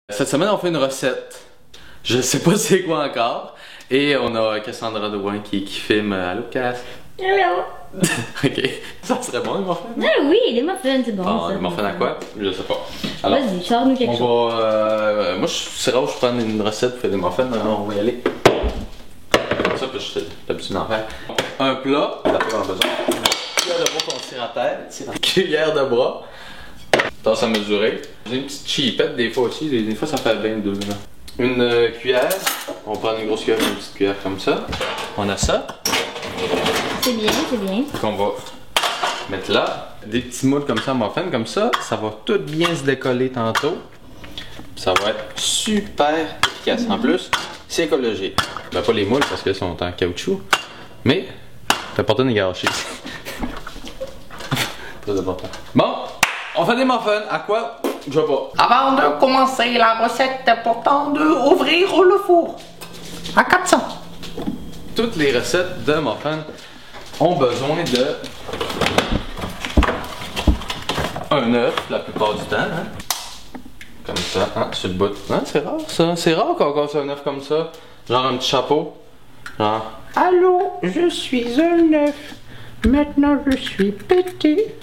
Cette semaine, on fait une recette. Je sais pas c'est quoi encore. Et on a Cassandra Drouin qui filme. Allô, Cass? Hello! Ok. Ça serait bon, les muffins? Ah oui, les muffins, c'est bon. Ah, les muffins à quoi? Je sais pas. Alors, vas-y, sors-nous quelque chose. On va. Moi, c'est rare que je prenne une recette pour faire des muffins. On va y aller. Comme ça, puis je suis l'habitude d'en faire. Un plat, la on a besoin. Une cuillère de bras qu'on tire à terre. Une cuillère de bras. Tasse à mesurer. J'ai une petite chipette des fois aussi. Des fois, ça fait bien deux. Là. Une cuillère. On prend une grosse cuillère et une petite cuillère comme ça. On a ça. C'est bien, c'est bien. Qu'on va mettre là. Des petits moules comme ça, muffin comme ça. Ça va tout bien se décoller tantôt. Ça va être super efficace. En plus, c'est écologique. Ben, pas les moules parce qu'ils sont en caoutchouc. Mais, t'as pas de les gâcher. Très important. Bon, on fait des muffins. À quoi? Je sais pas. Avant de commencer la recette, c'est important d'ouvrir le four à 400. Toutes les recettes de muffins ont besoin de un œuf la plupart du temps. Hein? Comme ça, hein, sur le bout. Hein, c'est rare ça. C'est rare qu'on casse un œuf comme ça. Genre un petit chapeau. Genre. Allô, je suis un œuf. Maintenant je suis pété.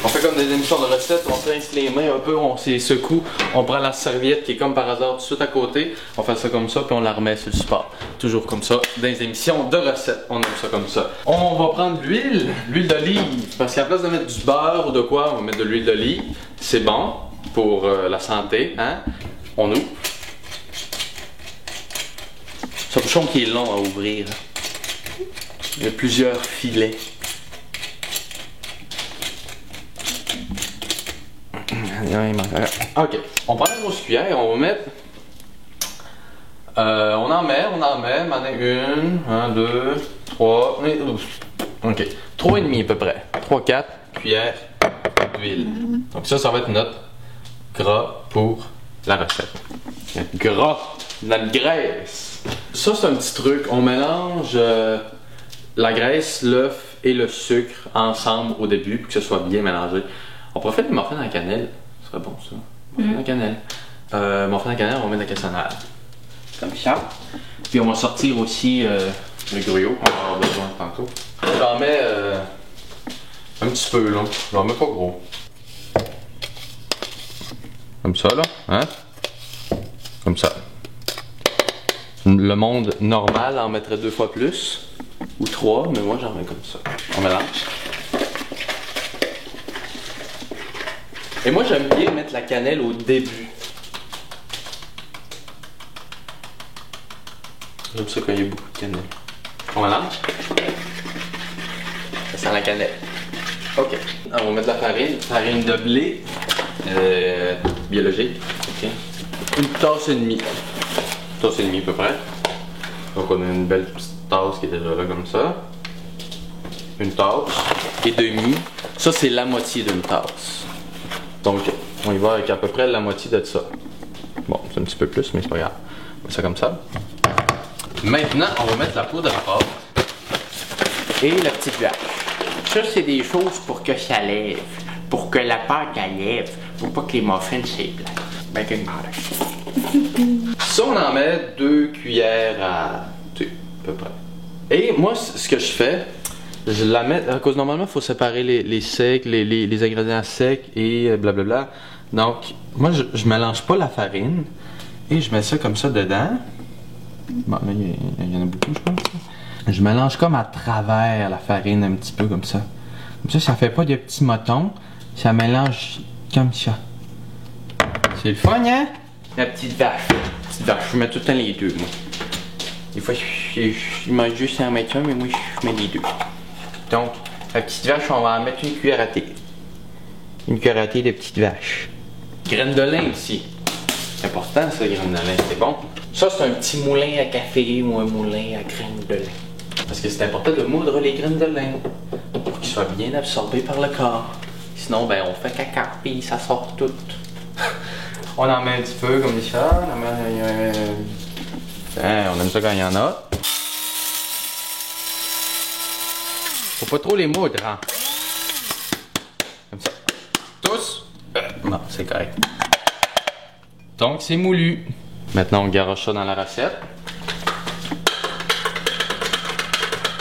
On fait comme des émissions de recettes, on se rince les mains un peu, on s'y secoue, on prend la serviette qui est comme par hasard tout de suite à côté, on fait ça comme ça, puis on la remet sur le support. Toujours comme ça, dans les émissions de recettes, on aime ça comme ça. On va prendre l'huile d'olive, parce qu'à la place de mettre du beurre ou de quoi, on va mettre de l'huile d'olive. C'est bon pour la santé, hein. On ouvre. C'est un bouchon qui est long à ouvrir. Il y a plusieurs filets. Ok, on prend la grosse cuillère, on va mettre. On en met, m'en a une, 1, 2, 3, ok, 3,5 à peu près, 3-4 cuillères d'huile. Donc ça va être notre gras pour la recette. Notre gras, notre graisse. Ça c'est un petit truc, on mélange la graisse, l'œuf et le sucre ensemble au début pour que ce soit bien mélangé. On pourrait faire des muffins à la cannelle. Ce serait bon ça. Muffins à la cannelle. Muffins à la cannelle, on va mettre de la cassonade. Comme ça. Puis on va sortir aussi le gruau. On va avoir besoin tantôt. J'en mets un petit peu là. J'en mets pas gros. Comme ça là. Hein? Comme ça. Le monde normal en mettrait 2 fois plus. Ou 3, mais moi j'en mets comme ça. On mélange. Et moi j'aime bien mettre la cannelle au début. J'aime ça quand il y a beaucoup de cannelle. On mélange. Ça sent la cannelle. Ok. On va mettre la farine. Farine de blé. Biologique. Ok. Une tasse et demie. Une tasse et demie à peu près. Donc on a une belle petite tasse qui est déjà là comme ça. Une tasse et demi. Ça c'est la moitié d'une tasse. Donc, on y va avec à peu près la moitié de ça. Bon, c'est un petit peu plus, mais c'est pas grave. On met ça comme ça. Maintenant, on va mettre la poudre à pâte et la petite vache. Ça, c'est des choses pour que ça lève, pour que la pâte elle lève, pour pas que les muffins s'éplate. Baking powder. Ça, on en met 2 cuillères à thé, à peu près. Et moi, ce que je fais, je la mets, à cause normalement il faut séparer les secs, les ingrédients secs et blablabla. Donc, moi je mélange pas la farine et je mets ça comme ça dedans. Bon, là il y en a beaucoup, je pense. Je mélange comme à travers la farine un petit peu comme ça. Comme ça fait pas de petits motons, ça mélange comme ça. C'est le fun, hein? La petite vache. Petite vache, je mets tout le temps les deux, moi. Des fois, je mange juste en mettre un, mais moi je mets les deux. Donc, la petite vache, on va en mettre une cuillère à thé. Une cuillère à thé de petite vache. Graines de lin aussi. C'est important ça, graines de lin, c'est bon. Ça, c'est un petit moulin à café ou un moulin à graines de lin. Parce que c'est important de moudre les graines de lin pour qu'ils soient bien absorbés par le corps. Sinon, ben, on fait caca, puis ça sort tout. On en met un petit peu comme ça. On aime ça quand il y en a. Faut pas trop les moudre, hein. Comme ça. Tous. Non, c'est correct. Donc, c'est moulu. Maintenant, on garoche ça dans la recette.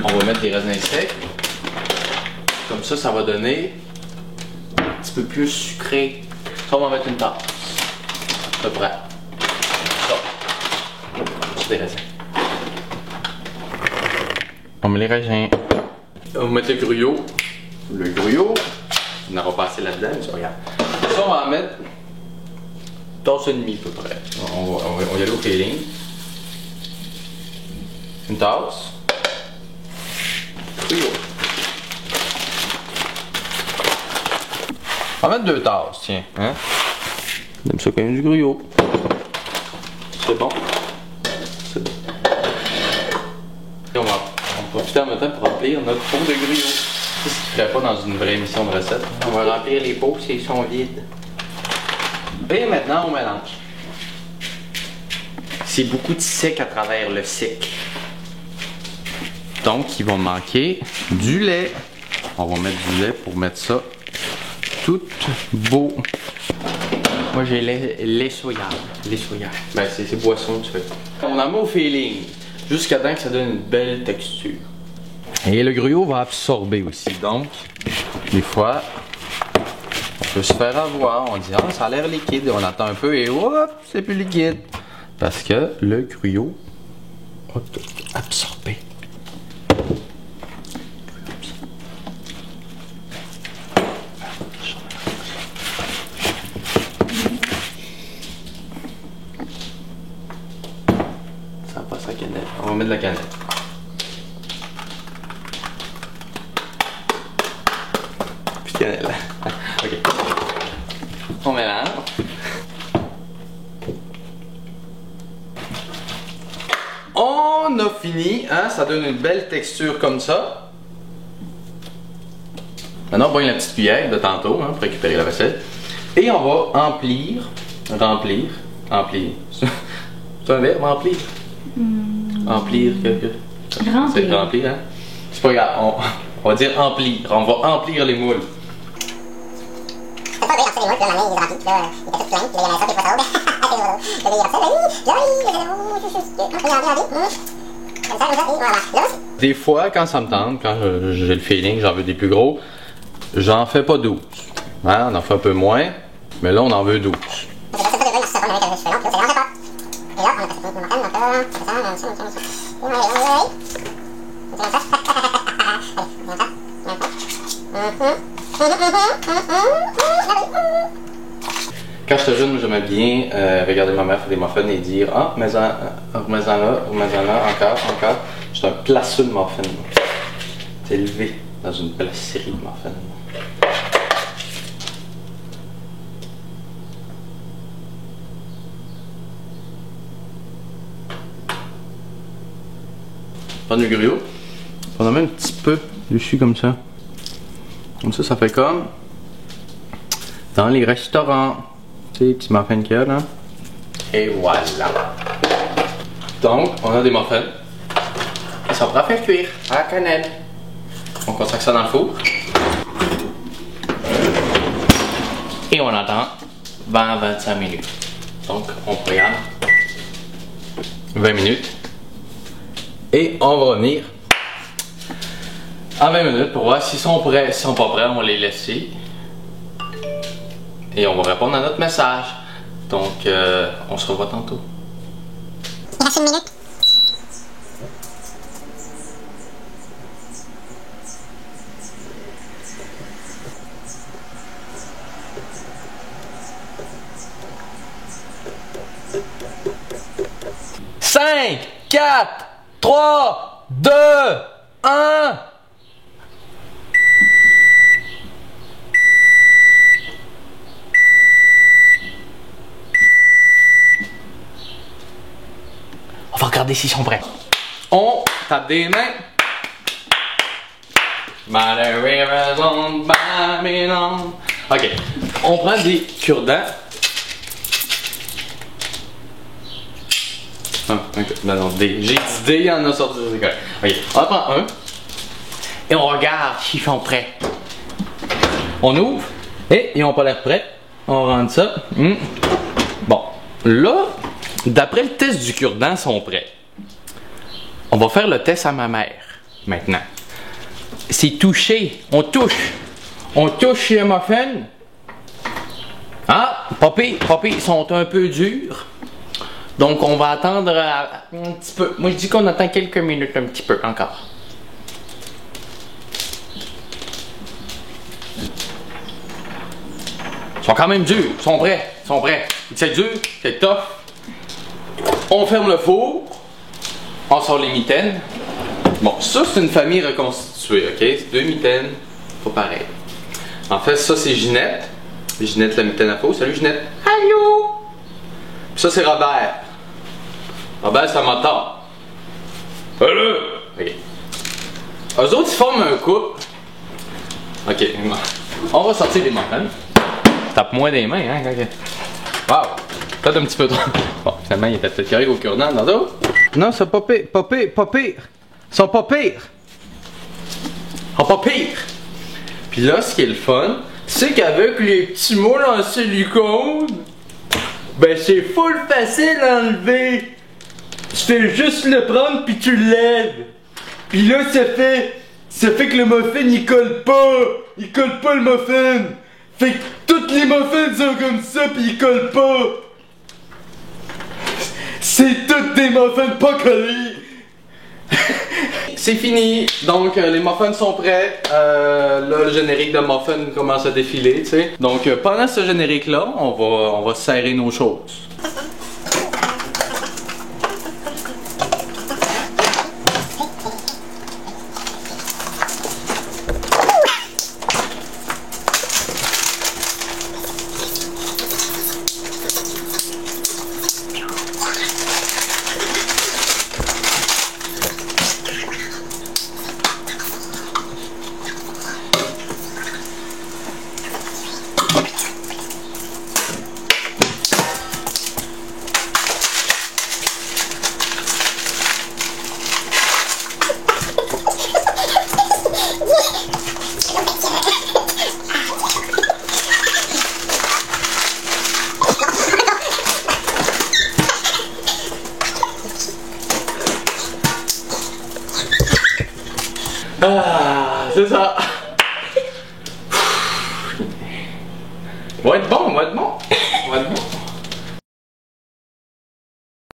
On va mettre des raisins secs. Comme ça va donner un petit peu plus sucré. Ça, on va mettre une tasse. À peu près. Ça. C'est des raisins. On met les raisins. On va mettre le gruyot. Le gruyot. On n'aura pas assez là-dedans, mais ça, regarde. Ça, on va en mettre une tasse et demie à peu près. On va y aller au feeling. Une tasse. Gruyot. On va mettre 2 tasses, tiens. Hein? J'aime ça quand même du gruyot. C'est bon. C'est bon. Et on va profiter en même temps pour remplir notre pot de gruyot. C'est ce qu'il ne ferait pas dans une vraie émission de recette. On va remplir les pots s'ils sont vides. Et maintenant, on mélange. C'est beaucoup de sec à travers le sec. Donc, il va manquer du lait. On va mettre du lait pour mettre ça tout beau. Moi, j'ai lait soya. Lait soya. Ben, c'est boisson, tu fais. On en met au feeling jusqu'à temps que ça donne une belle texture. Et le gruyot va absorber aussi. Donc, des fois, on peut se faire avoir. On dit, ah, ça a l'air liquide. On attend un peu et hop, c'est plus liquide. Parce que le gruyot a tout absorbé. Ça passe la cannelle. On va mettre de la cannelle. Plus de cannelle. Ok. On mélange. On a fini, hein? Ça donne une belle texture comme ça. Maintenant, on prend la petite cuillère de tantôt hein, pour récupérer la vaisselle. Et on va remplir. C'est un verbe, remplir? Remplir, Remplir. C'est remplir, hein? C'est pas grave, on va dire remplir. On va remplir les moules. C'est pas vrai, remplir les moules, puis là, ma main, il est rempli, puis là, il était tout plein, puis là, il y avait ça, puis pas ça, c'est drôle. Là, il est rempli, Des fois, quand ça me tente, quand j'ai le feeling, j'en veux des plus gros, j'en fais pas 12. Hein? On en fait un peu moins, mais là, on en veut 12. Quand j'étais jeune, j'aimais bien regarder ma mère faire des muffins et dire ah, remets-en là, encore. J'étais un placeux de muffins. J'étais élevé dans une belle série de muffins. Prendre du gruyot. On en met un petit peu dessus comme ça. Comme ça fait comme dans les restaurants. Tu sais, les petits muffins qu'il y a là. Et voilà. Donc, on a des muffins. Ils sont prêts à faire cuire à la cannelle. On consacre ça dans le four. Et on attend 20-25 minutes. Donc, on programme 20 minutes. Et on va revenir en 20 minutes pour voir s'ils sont prêts. S'ils sont pas prêts, on va les laisser. Et on va répondre à notre message. Donc, on se revoit tantôt. Il reste une minute. Cinq, 4, 3, 2, 1. On va regarder s'ils sont prêts. On tape des mains. Ok, on prend des cure-dents. Non, j'ai dit des, il y en a sorti des écoles. Ok, on en prend un. Et on regarde s'ils sont prêts. On ouvre. Et ils n'ont pas l'air prêts. On rentre ça. Bon, Là, d'après le test du cure-dent, ils sont prêts. On va faire le test à ma mère, maintenant. C'est touché. On touche. On touche les muffins. Ah, papy, ils sont un peu durs. Donc, on va attendre un petit peu. Moi, je dis qu'on attend quelques minutes, un petit peu encore. Ils sont quand même durs. Ils sont prêts. C'est dur, c'est tough. On ferme le four. On sort les mitaines. Bon, ça, c'est une famille reconstituée, ok? C'est 2 mitaines, pas pareil. En fait, ça, c'est Ginette. Ginette, la mitaine à faux. Salut, Ginette. Allô? Puis ça, c'est Robert. Robert, c'est un moteur. Allô? Ok. Eux autres, ils forment un couple. Ok, on va sortir les muffins. Tape moins des mains, hein? Wow! Peut-être un petit peu trop. Bon, finalement, il était peut-être carré au cure-dent dans l'autre. Non, c'est pas pire. Ils sont pas pires. Puis là, ce qui est le fun, c'est qu'avec les petits moules en silicone, ben c'est full facile à enlever. Tu fais juste le prendre puis tu le lèves. Puis là, ça fait que le muffin il colle pas. Il colle pas le muffin. Fait que toutes les muffins sont comme ça puis ils collent pas. C'est toutes des muffins pas collés. C'est fini, donc les muffins sont prêts. Là, le générique de muffins commence à défiler, tu sais. Donc pendant ce générique-là, on va serrer nos choses. Ah, c'est ça. Va être bon.